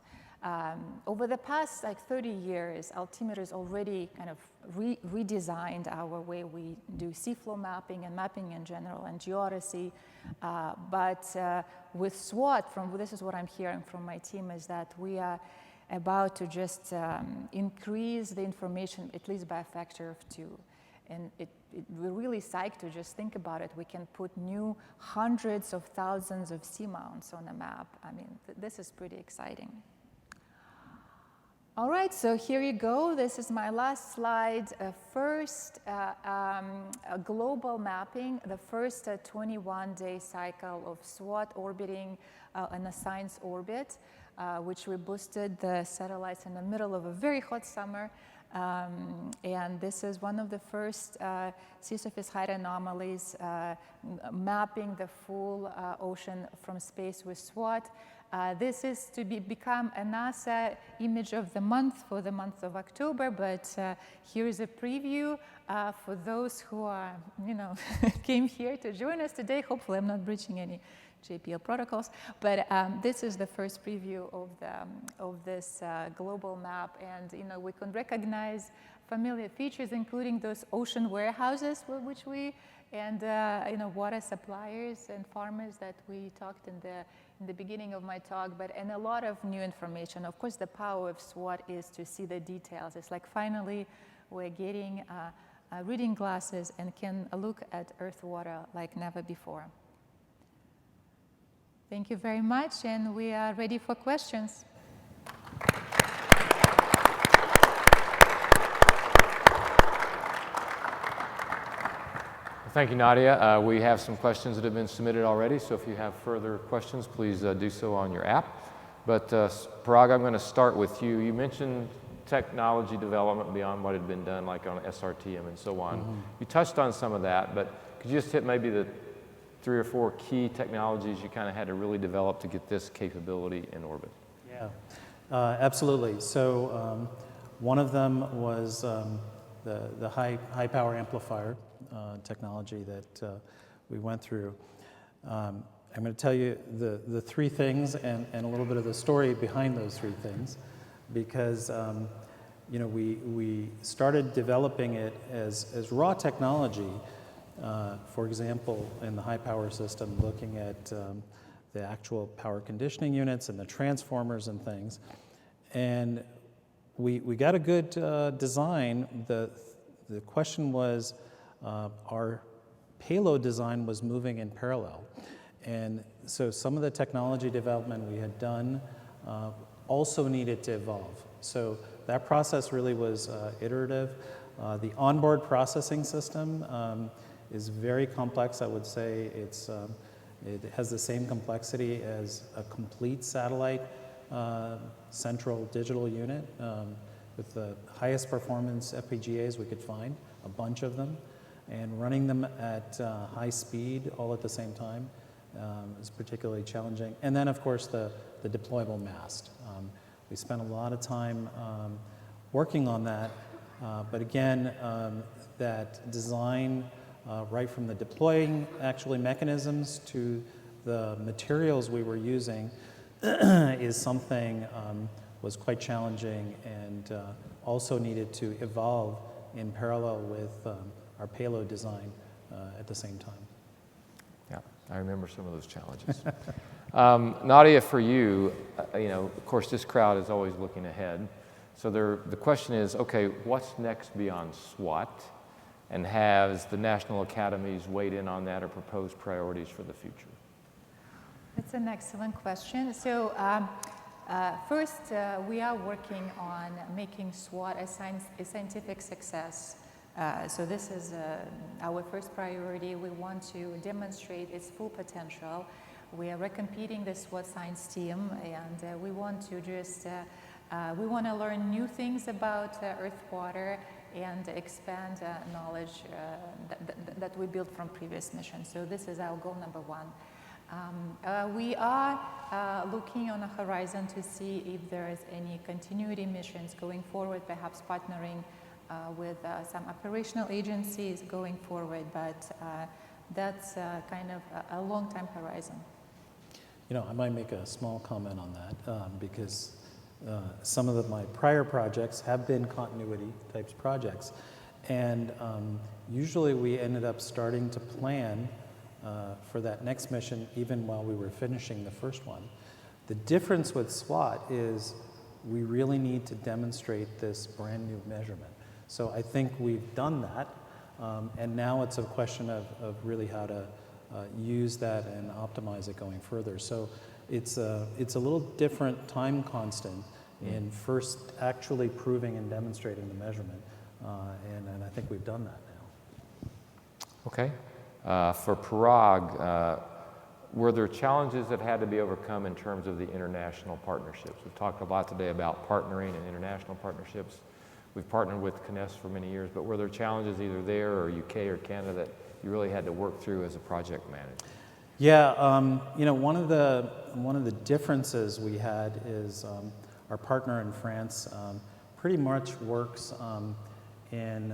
D: Over the past 30 years, altimeters already kind of redesigned our way we do seaflow mapping and mapping in general and geodesy. But with SWOT, this is what I'm hearing from my team, is that we are about to just increase the information at least by a factor of 2. And we're really psyched to just think about it. We can put new hundreds of thousands of seamounts on a map. I mean, this is pretty exciting. All right, so here you go. This is my last slide. First, a global mapping, the first 21-day cycle of SWOT orbiting in a science orbit. which we boosted the satellites in the middle of a very hot summer. And this is one of the first sea surface height anomalies, mapping the full ocean from space with SWOT. This is to become a NASA image of the month for the month of October, but here is a preview for those who are, came here to join us today. Hopefully I'm not breaching any JPL protocols, but this is the first preview of this global map, and we can recognize familiar features, including those ocean warehouses, which we and water suppliers and farmers that we talked in the beginning of my talk, and a lot of new information. Of course, the power of SWOT is to see the details. It's like finally we're getting reading glasses and can look at Earth water like never before. Thank you very much, and we are ready for questions.
B: Thank you, Nadya. We have some questions that have been submitted already, so if you have further questions, please do so on your app. But Parag, I'm going to start with you. You mentioned technology development beyond what had been done, like on SRTM and so on. Mm-hmm. You touched on some of that, but could you just hit maybe the 3 or 4 key technologies you kind of had to really develop to get this capability in orbit?
C: Yeah, absolutely. So one of them was the high power amplifier technology that we went through. I'm going to tell you the 3 things and a little bit of the story behind those 3 things, because we started developing it as raw technology. For example, in the high power system, looking at the actual power conditioning units and the transformers and things. And we got a good design. The question was, our payload design was moving in parallel. And so some of the technology development we had done also needed to evolve. So that process really was iterative. The onboard processing system is very complex. I would say it has the same complexity as a complete satellite central digital unit with the highest performance FPGAs we could find, a bunch of them, and running them at high speed all at the same time is particularly challenging. And then, of course, the deployable mast. We spent a lot of time working on that, but again, that design right from the deploying actually mechanisms to the materials we were using is something was quite challenging and also needed to evolve in parallel with our payload design at the same time.
B: Yeah, I remember some of those challenges. Nadya, for you, of course, this crowd is always looking ahead. So the question is, okay, what's next beyond SWOT? And has the national academies weighed in on that or proposed priorities for the future?
D: That's an excellent question. So first, we are working on making SWOT a scientific success. So this is our first priority. We want to demonstrate its full potential. We are recompeting the SWOT science team, and we want to just we want to learn new things about Earth water and expand knowledge that we built from previous missions. So this is our goal number 1. We are looking on the horizon to see if there is any continuity missions going forward, perhaps partnering with some operational agencies going forward, but that's kind of a long-time horizon.
C: I might make a small comment on that because some of my prior projects have been continuity types projects, and usually we ended up starting to plan for that next mission even while we were finishing the first one. The difference with SWOT is we really need to demonstrate this brand new measurement. So I think we've done that, and now it's a question of really how to use that and optimize it going further. So it's a little different time constant in first actually proving and demonstrating the measurement, and I think we've done that now.
B: Okay. For Parag, were there challenges that had to be overcome in terms of the international partnerships? We've talked a lot today about partnering and international partnerships. We've partnered with CNES for many years, but were there challenges either there or UK or Canada that you really had to work through as a project manager?
C: Yeah, you know, one of the differences we had is our partner in France pretty much works in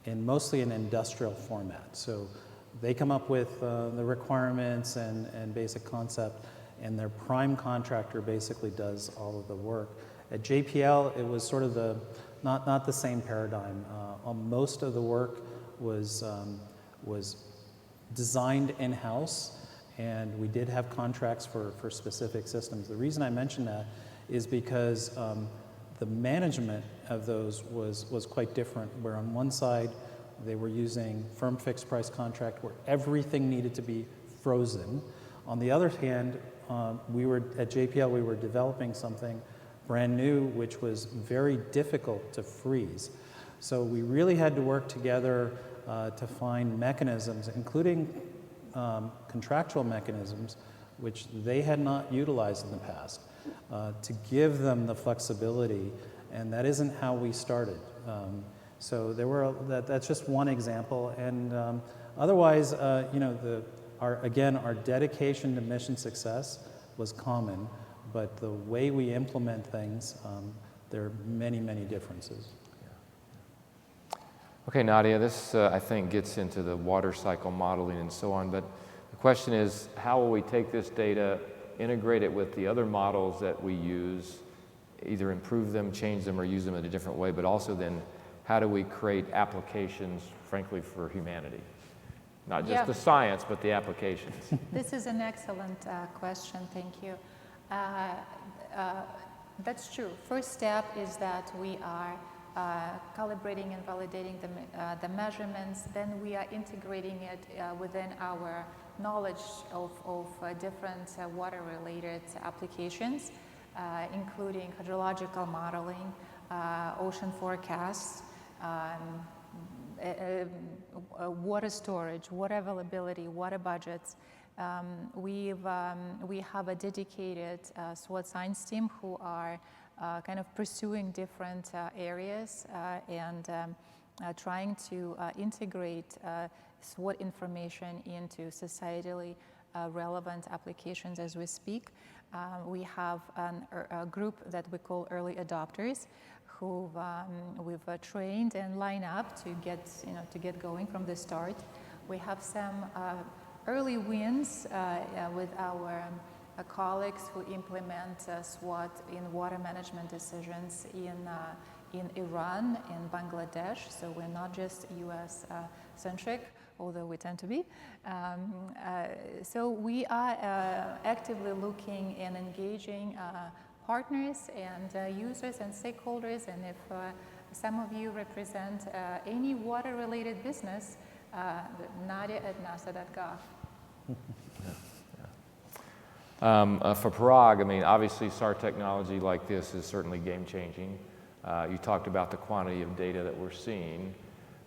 C: mostly an industrial format. So they come up with the requirements and basic concept, and their prime contractor basically does all of the work. At JPL, it was sort of not the same paradigm. Most of the work was designed in-house, and we did have contracts for specific systems. The reason I mention that is because the management of those was quite different, where on one side they were using firm fixed price contract where everything needed to be frozen. On the other hand, at JPL, we were developing something brand new, which was very difficult to freeze. So we really had to work together to find mechanisms, including contractual mechanisms, which they had not utilized in the past, to give them the flexibility, and that isn't how we started. So there were that's just one example, and otherwise, you know, our dedication to mission success was common, but the way we implement things, there are many, many differences.
B: Okay, Nadya, this I think gets into the water cycle modeling and so on, but the question is, how will we take this data, integrate it with the other models that we use, either improve them, change them, or use them in a different way, but also then how do we create applications, frankly, for humanity? Not just the science, but the applications.
D: This is an excellent question, thank you. That's true. First step is that we are calibrating and validating the measurements, then we are integrating it within our knowledge of different water-related applications, including hydrological modeling, ocean forecasts, water storage, water availability, water budgets. We have a dedicated SWOT science team who are kind of pursuing different areas and trying to integrate SWOT information into societally relevant applications as we speak. We have a group that we call early adopters, who we've trained and lined up to get going from the start. We have some early wins with our colleagues who implement SWOT in water management decisions in Iran and Bangladesh. So we're not just US centric, although we tend to be. So we are actively looking and engaging partners and users and stakeholders. And if some of you represent any water-related business, Nadya at nasa.gov.
B: For Parag, I mean, obviously SAR technology like this is certainly game-changing. You talked about the quantity of data that we're seeing,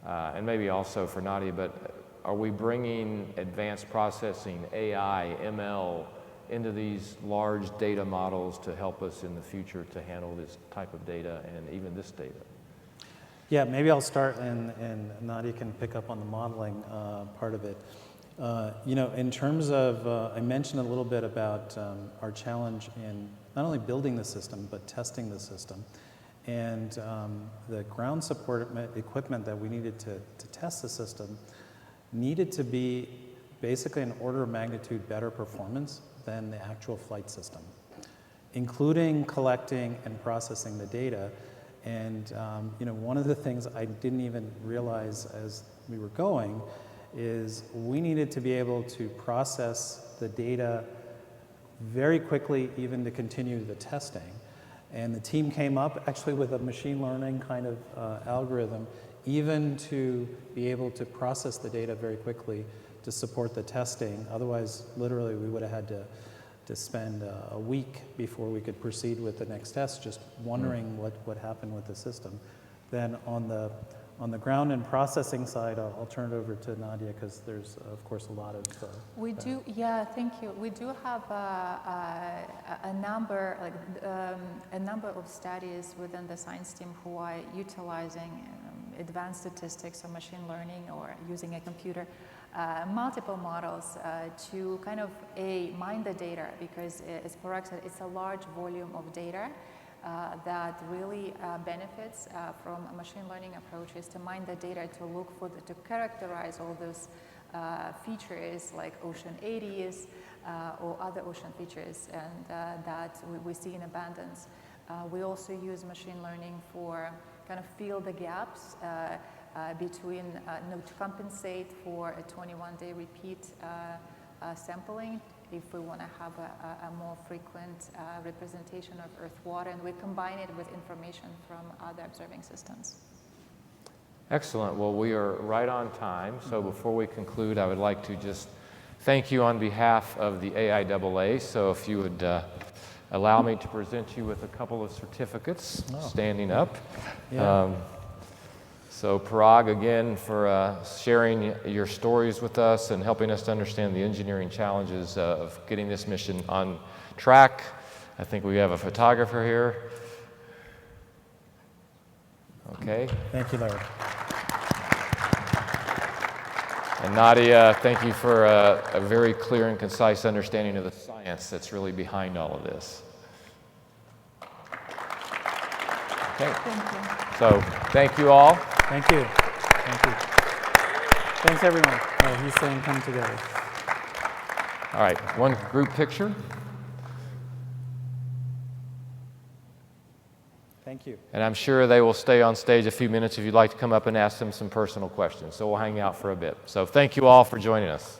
B: and maybe also for Nadya, but are we bringing advanced processing, AI, ML, into these large data models to help us in the future to handle this type of data and even this data?
C: Yeah, maybe I'll start and Nadya can pick up on the modeling part of it. You know, in terms of, I mentioned a little bit about our challenge in not only building the system, but testing the system. And the ground support equipment that we needed to test the system needed to be basically an order of magnitude better performance than the actual flight system, including collecting and processing the data. And you know, one of the things I didn't even realize as we were going is we needed to be able to process the data very quickly, even to continue the testing. And the team came up actually with a machine learning kind of algorithm, even to be able to process the data very quickly to support the testing. Otherwise, literally, we would have had to spend a week before we could proceed with the next test, just wondering what happened with the system. Then on on the ground and processing side, I'll turn it over to Nadya because there's, of course, a lot of.
D: We do, yeah, thank you. We do have a number, a number of studies within the science team who are utilizing advanced statistics or machine learning or using a computer, multiple models to kind of mine the data, because as Parag said, it's a large volume of data that really benefits from machine learning approaches to mine the data, to look for to characterize all those features like ocean eddies or other ocean features, and that we see in abundance. We also use machine learning for kind of fill the gaps between, to compensate for a 21-day repeat sampling if we want to have a more frequent representation of Earth water, and we combine it with information from other observing systems.
B: Excellent. Well, we are right on time. So before we conclude, I would like to just thank you on behalf of the AIAA. So if you would allow me to present you with a couple of certificates, standing up.
C: Yeah.
B: So Parag, again, for sharing your stories with us and helping us to understand the engineering challenges of getting this mission on track. I think we have a photographer here. Okay.
C: Thank you, Larry.
B: And Nadya, thank you for a very clear and concise understanding of the science that's really behind all of this. Okay.
D: Thank you.
B: So thank you all.
C: Thank you. Thank you. Thanks, everyone. Oh, he's saying come together.
B: All right, one group picture.
C: Thank you.
B: And I'm sure they will stay on stage a few minutes if you'd like to come up and ask them some personal questions. So we'll hang out for a bit. So thank you all for joining us.